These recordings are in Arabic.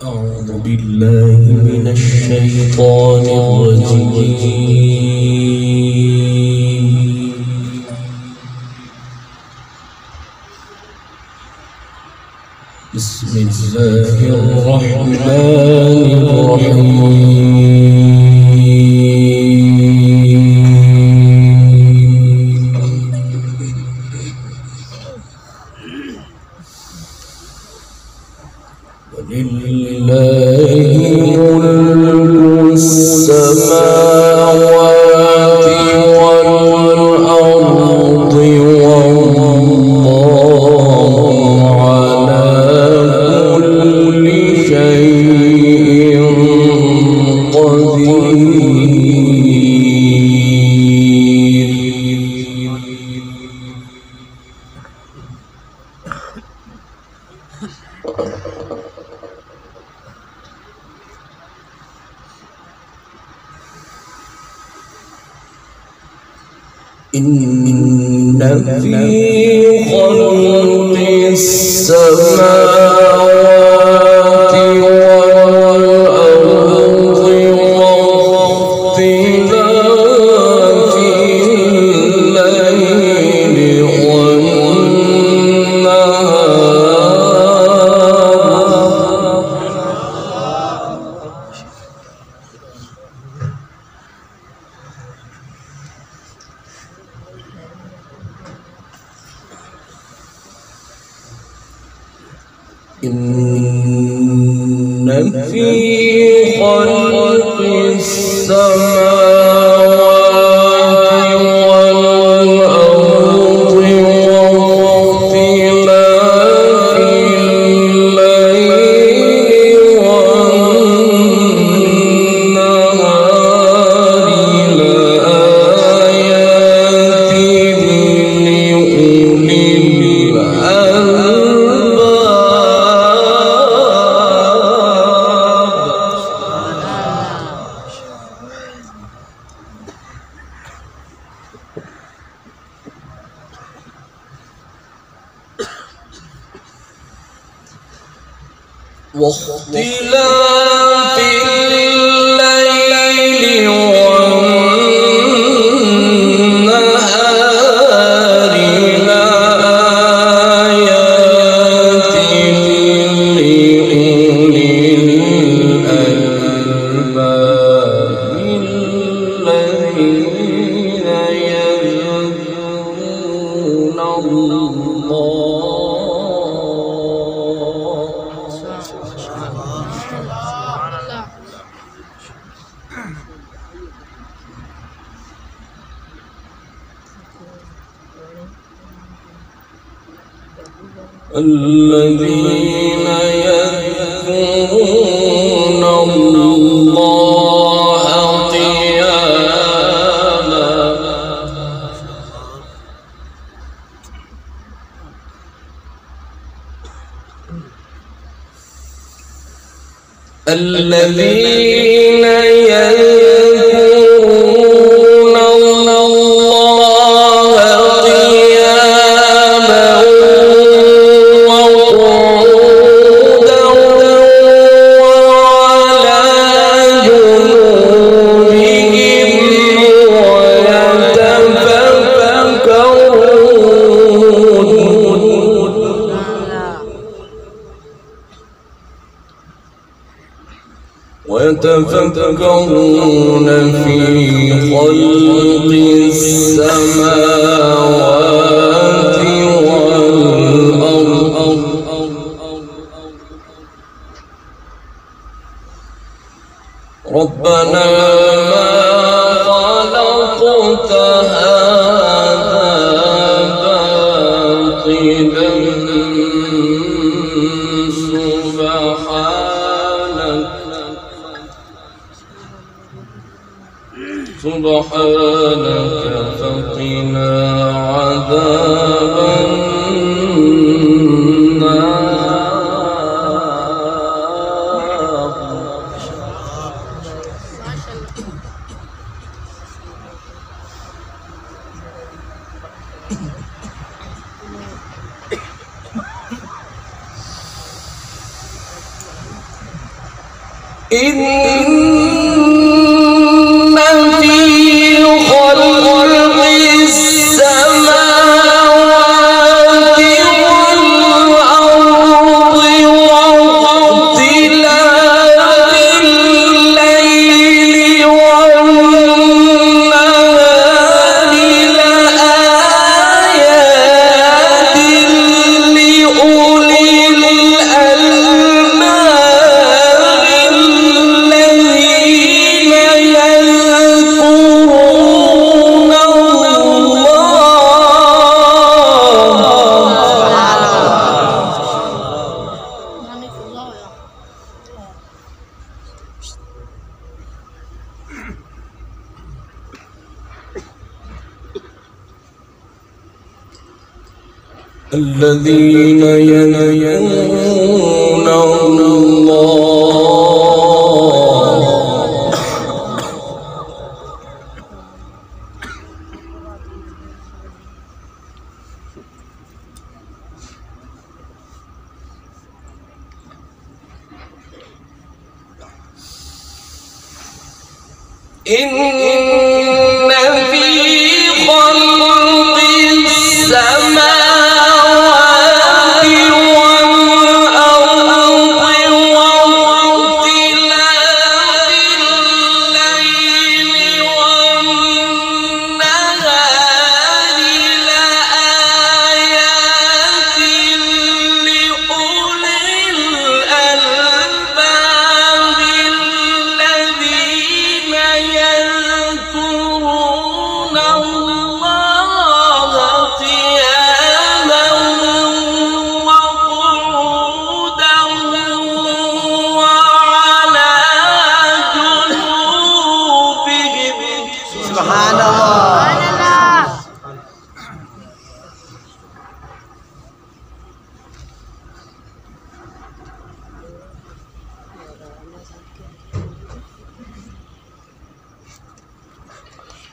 أعوذ بالله من الشيطان الرجيم. بسم الله الرحمن الرحيم. ولله ملك السماوات والأرض والله على كل شيء قدير. إن في خلق السماوات والأرض واختلاف الليل إن في خلق السماوات والأرض واختلاف الليل والنهار لآيات لأولي واختلاف الليل والنهار لآيات لأولي الألباب الذين يذكرون الله الذين يذكرون الله قياما الذين يذكرون الله قياما وقعودا وعلى جنوبهم ويتفكرون في خلق السماوات والأرض ربنا ما خلقت هذا باطلا سبحانك فقنا عذاب النار. الذين ينهون الله إن في خلق السماوات والأرض واختلاف الليل والنهار لآيات لأولي الألباب الذين يذكرون الله قياما وقعودا وعلى جنوبهم. سبحان الله.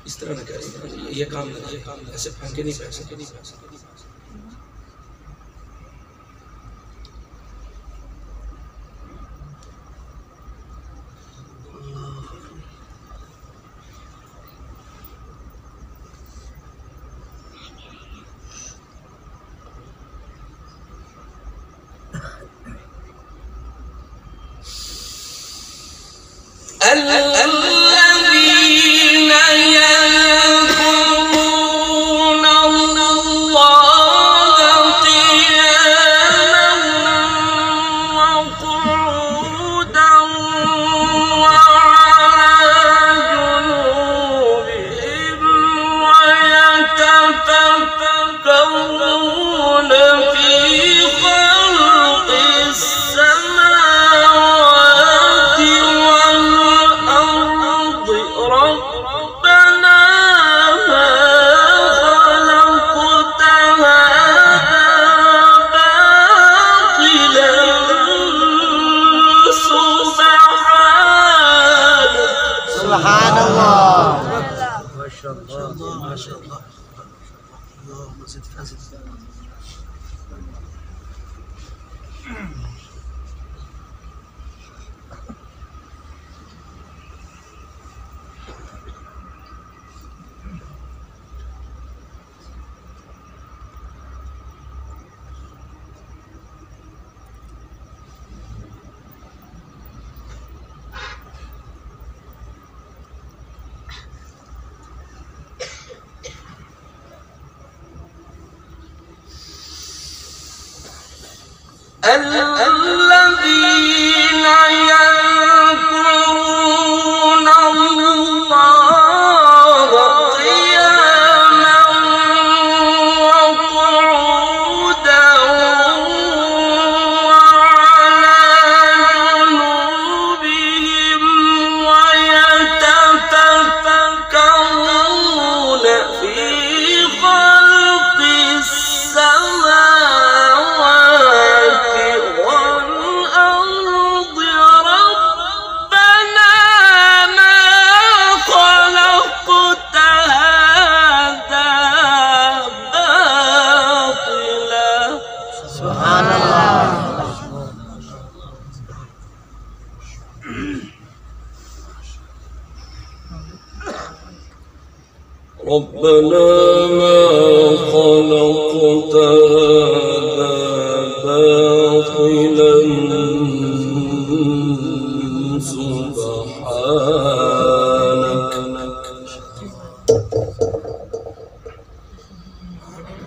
इस तरह न करें, ये काम नहीं, ऐसे फेंके नहीं पैसे। الذين يذكرون الله قياما وقعودا وعلى جنوبهم ويتفكرون في خلق السماوات والأرض ربنا ما خلقت هذا باطلا سبحانك. سبحان الله. ما شاء الله ما شاء الله. اللهم زد فزد. الذين يذكرون الله قياما وقعودا وعلى جنوبهم ويتفكرون في خلق السماوات والأرض ربنا ما خلقت هذا باطلا سبحانك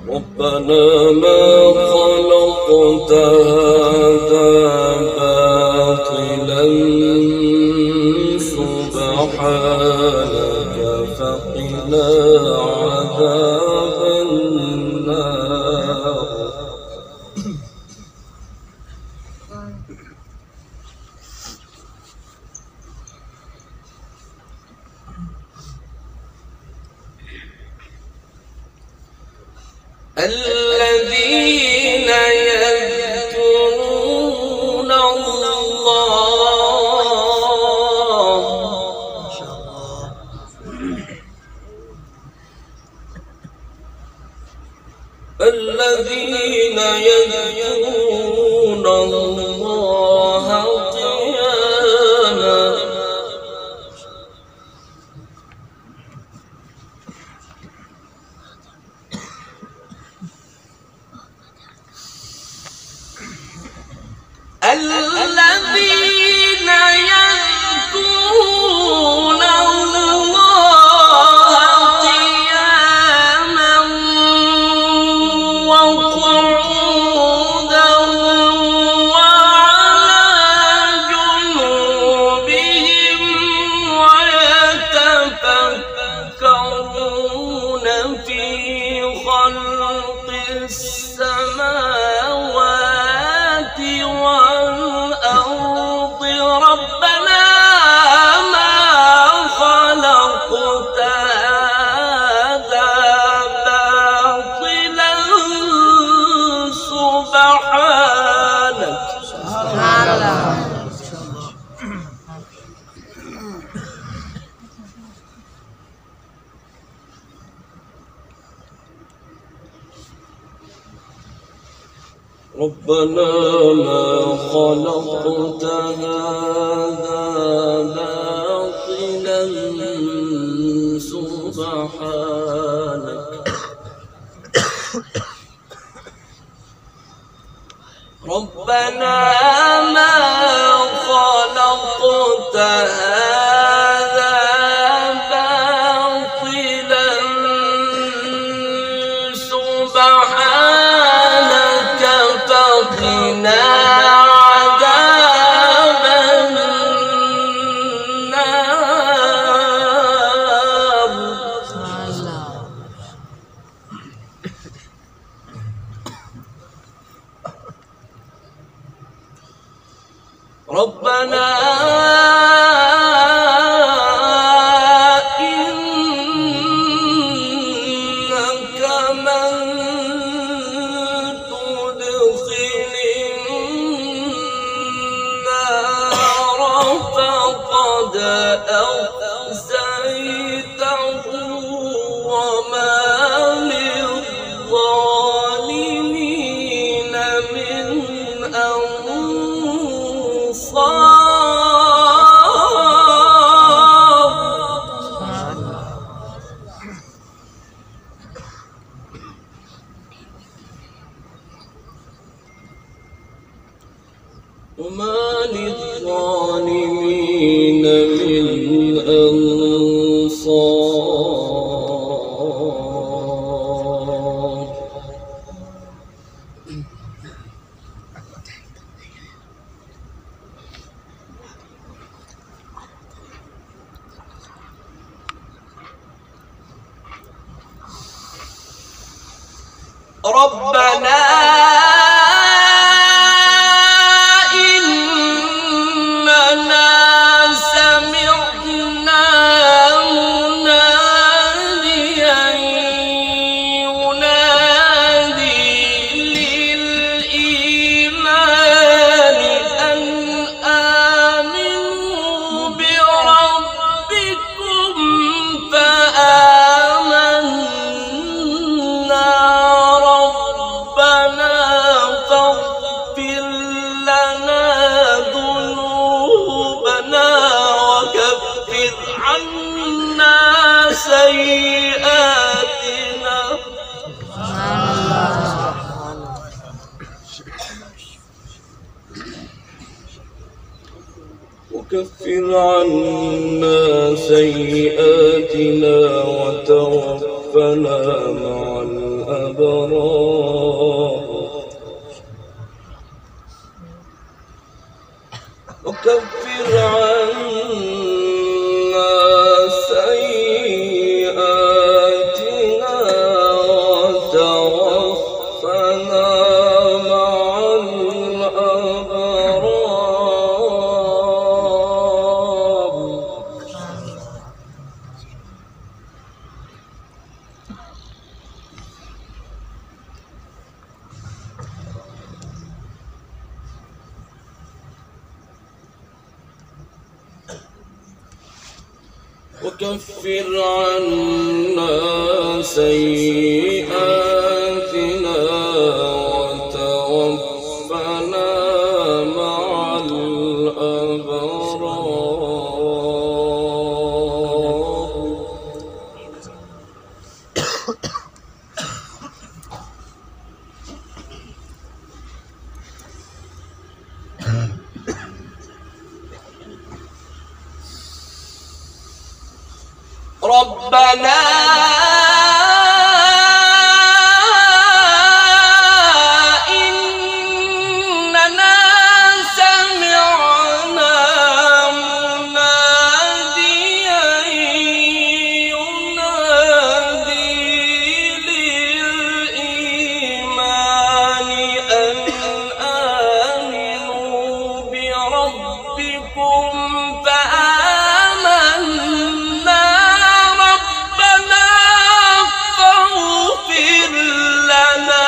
ربنا ما خلقت هذا باطلا سبحانك فقنا عذاب النار الذين يذكرون الذين يذكرون الله قياما الذين يذكرون الله قياما وقعودا وعلى جنوبهم ويتفكرون في خلق السماوات والأرض ربنا ما خلقت هذا باطلا سبحانك ربنا ما خلقت هذا باطلا سبحانك ربنا ما خلقت هذا باطلا سبحانك فقنا عذاب النار ربنا إنك من تدخل النار فقد أخزيته وما للظالمين من وما للظالمين من أنصار ربنا ربنا سيئاتنا وكفر عنا سيئاتنا وتوفنا مع الأبرار وكفر عنا سيئاتنا وتوفنا مع الأبرار وكفر عنا سيئاتنا وتوفنا مع الأبرار ربنا إننا سمعنا مناديا ينادي للإيمان أن آمنوا بربكم فآمنا ربنا فاغفر لنا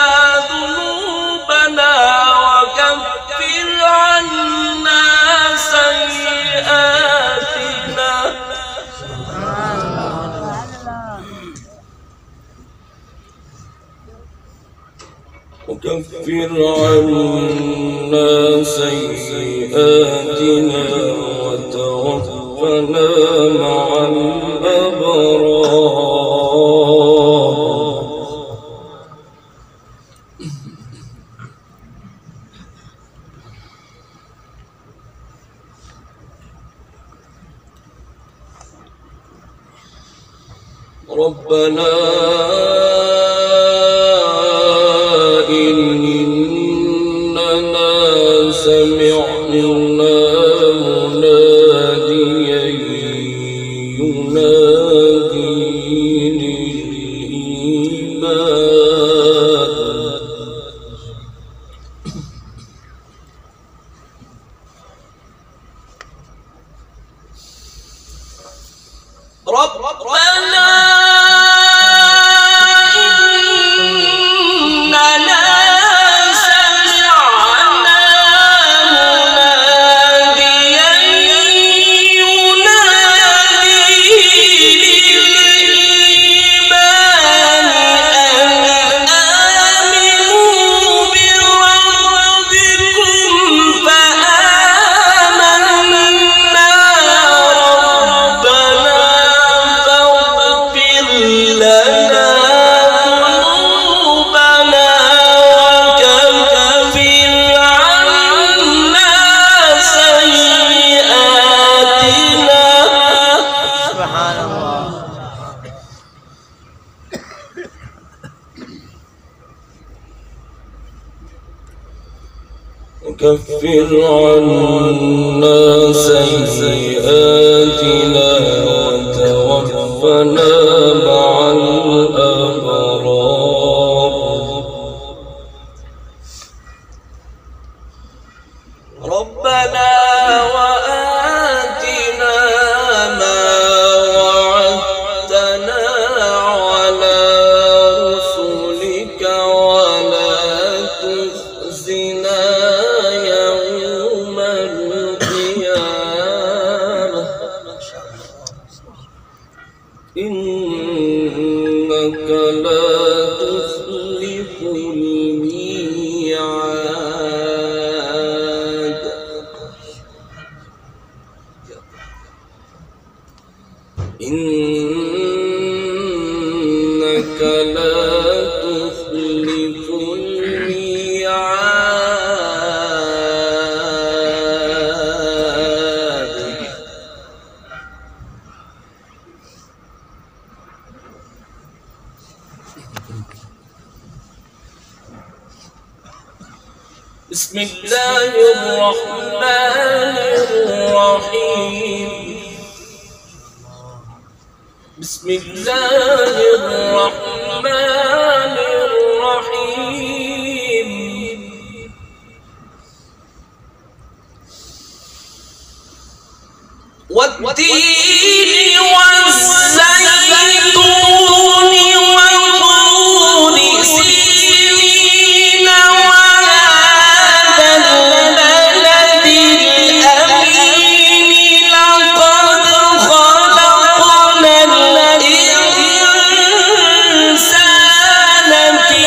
ذنوبنا وكفر عنا سيئاتنا وكفر عنا سيئاتنا وتوفنا مع الأبرار ربنا إننا سمعنا مناديا ينادي للإيمان ربنا إننا سمعنا مناديا ينادي للإيمان أن آمنوا بربكم فآمنا ربنا فاغفر لنا ذنوبنا وكفر عنا سيئاتنا سبحان الله. وكفر عنا سيئاتنا وتوفنا مع الأبرار ربنا وآتنا ما وعدتنا على رسلك ولا تخزنا يوم القيامة إنك لا تخلف الميعاد إن لا تخلف الميعاد. بسم الله الرحمن الرحيم. بسم الله الرحمن الرحيم. والتين والزيتون وطور سينين وهذا البلد الأمين لقد خلقنا الإنسان في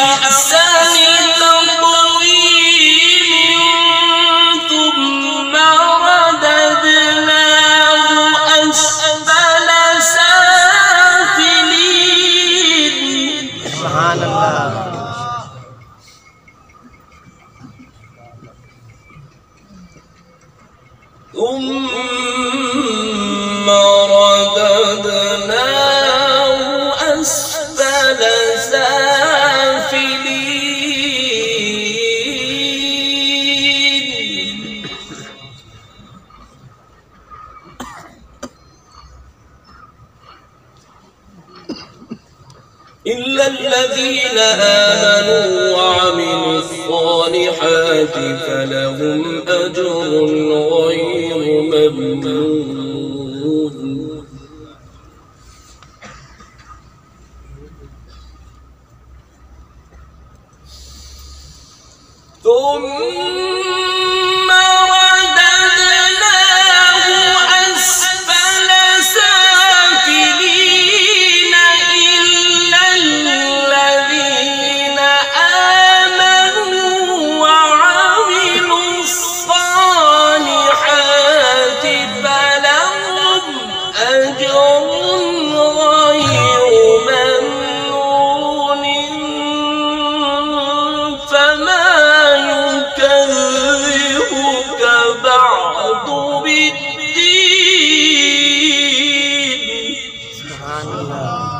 أحسن تقويم ثم رددناه أسفل سافلين. سبحان الله. ثم رددناه أسفل سافلين. إلا الذين آمنوا وعملوا الصالحات فلهم أجر غير ممنون. ثم رددناه أسفل سافلين إلا الذين آمنوا وعملوا الصالحات فلهم أجر غير ممنون. فما يكذبك بعد بالدين. سبحان الله.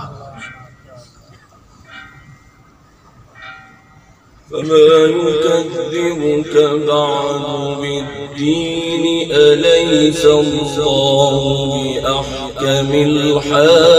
فما يكذبك بعد بالدين أليس الله بأحكم الحاكمين.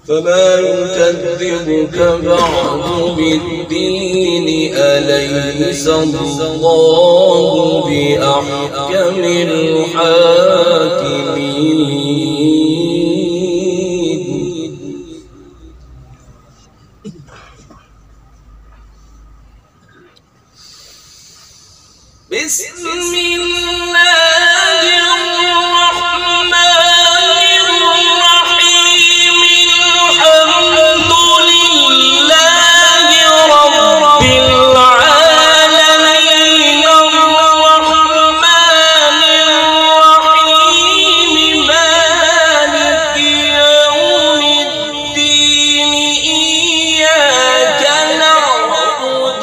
فما يكذبك بعد بالدين أليس الله بأحكم الحاكمين. بسم الله الرحمن الرحيم. الحمد لله رب العالمين الرحمن الرحيم مالك يوم الدين. إياك نعبد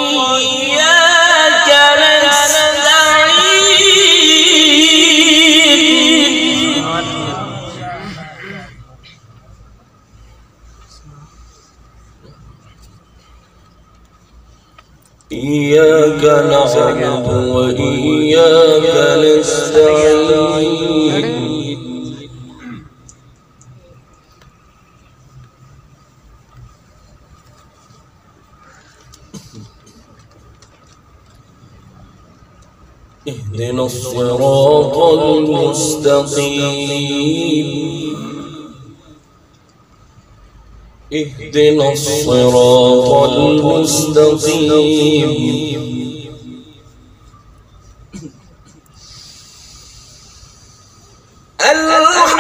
وإياك نستعين. إياك نعبد وإياك نستعين. اهدنا الصراط المستقيم. اهدنا الصراط المستقيم. الحمد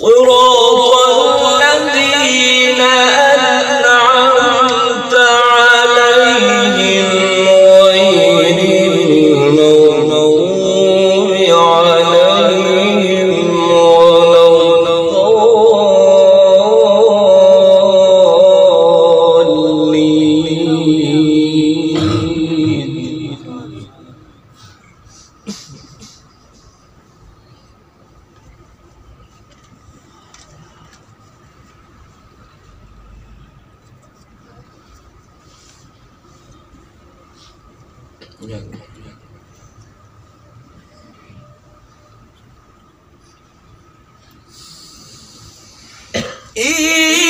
صراط الذين أنعمت عليهم غير المغضوب عليهم ولا الضالين.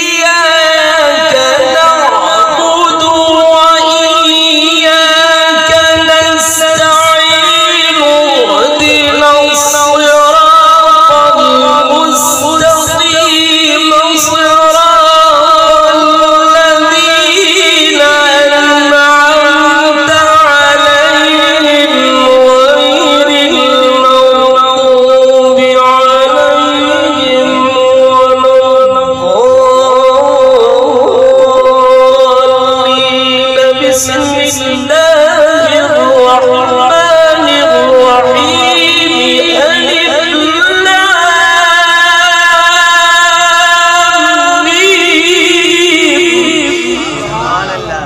إياك نعبد وإياك نستعين اهدنا الصراط المستقيم صراط الذين أنعمت عليهم غير المغضوب عليهم ولا الضالين. بسم الله الرحمن الرحيم. ألف لام ميم. سبحان الله.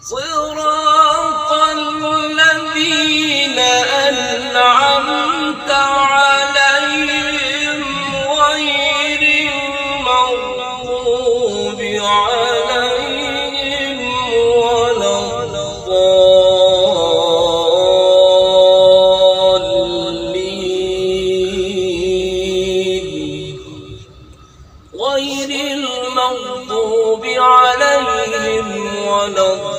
صراط الذين أنعمت عليهم غير المغضوب عليهم ولا الضالين. غير المغضوب عليهم ولا الضالين.